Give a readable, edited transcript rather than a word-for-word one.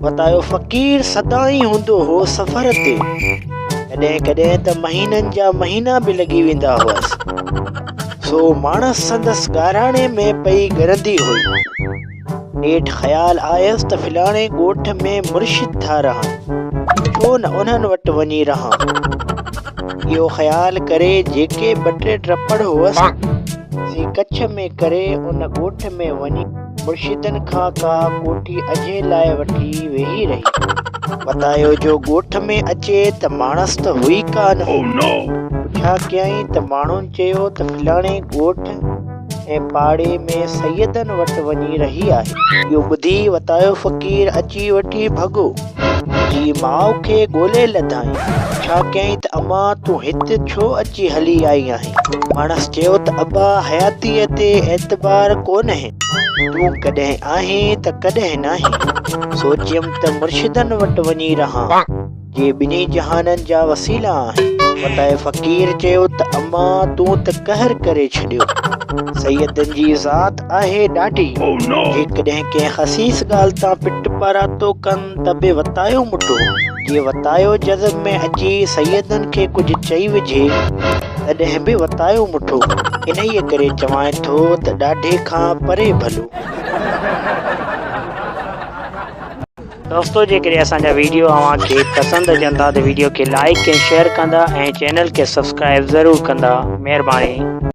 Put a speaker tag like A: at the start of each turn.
A: बतायो फ़क़ीर सदाई हूंदो हो सफ़र ते, कॾहिं कॾहिं त महीननि जा महीना बि लॻी वेंदा हुअसि। सो माणस संदसि गाराणे में पई गरंदी हुई। नेठि ख़्याल आयसि त फिलाणे ॻोठ में मुर्शिद था रहनि, छो न उन्हनि वटि वञी रहां। इहो ख़्याल करे जेके ॿ टे ड्रपड़ हुअसि कच्छ में करे उन ॻोठ में वञी मुर्शिदनि खां का कोठी अझे लाइ वठी वेही रही। बतायो जो ॻोठ में अचे त माणस त हुई कान। पुछा कयईं त माण्हुनि चयो त फिलाणे ॻोठ ऐं पाड़े में सैयदनि वटि वञी रही आहे। इहो ॿुधी वतायो फ़क़ीर अची वठी भॻो जी माउ खे ॻोल्हे लधाई। पुछा कयईं त अमा तूं हिते छो अची हली आई आहीं? माणस चयो त अबा हयातीअ ते एतबार कोन्हे, तूं कॾहिं आहीं त कॾहिं नाहीं। सोचियमि त मुर्शिदनि वटि वञी रहां, जे ॿिन्ही जहाननि जा वसीला आहिनि। बताए फ़क़ीर चयो त अमा तूं त कहर करे छॾियो, सैयदनि जी ज़ात आहे ॾाढी। जेकॾहिं कंहिं ख़सीस ॻाल्हि तां पिट पारातो कनि त बि वतायो मुटो। जे वतायो जज़ब में अची सैयदनि खे कुझु चई विझे तॾहिं बि वतायो मुठो। इन्हीअ करे चवां थो त ॾाढे खां परे भलो। दोस्तों जेकॾहिं असांजा वीडियो अव्हांखे पसंदि अचनि था त वीडियो खे लाइक ऐं शेयर कंदा ऐं चैनल खे सब्सक्राइब ज़रूरु कंदा। महिरबानी।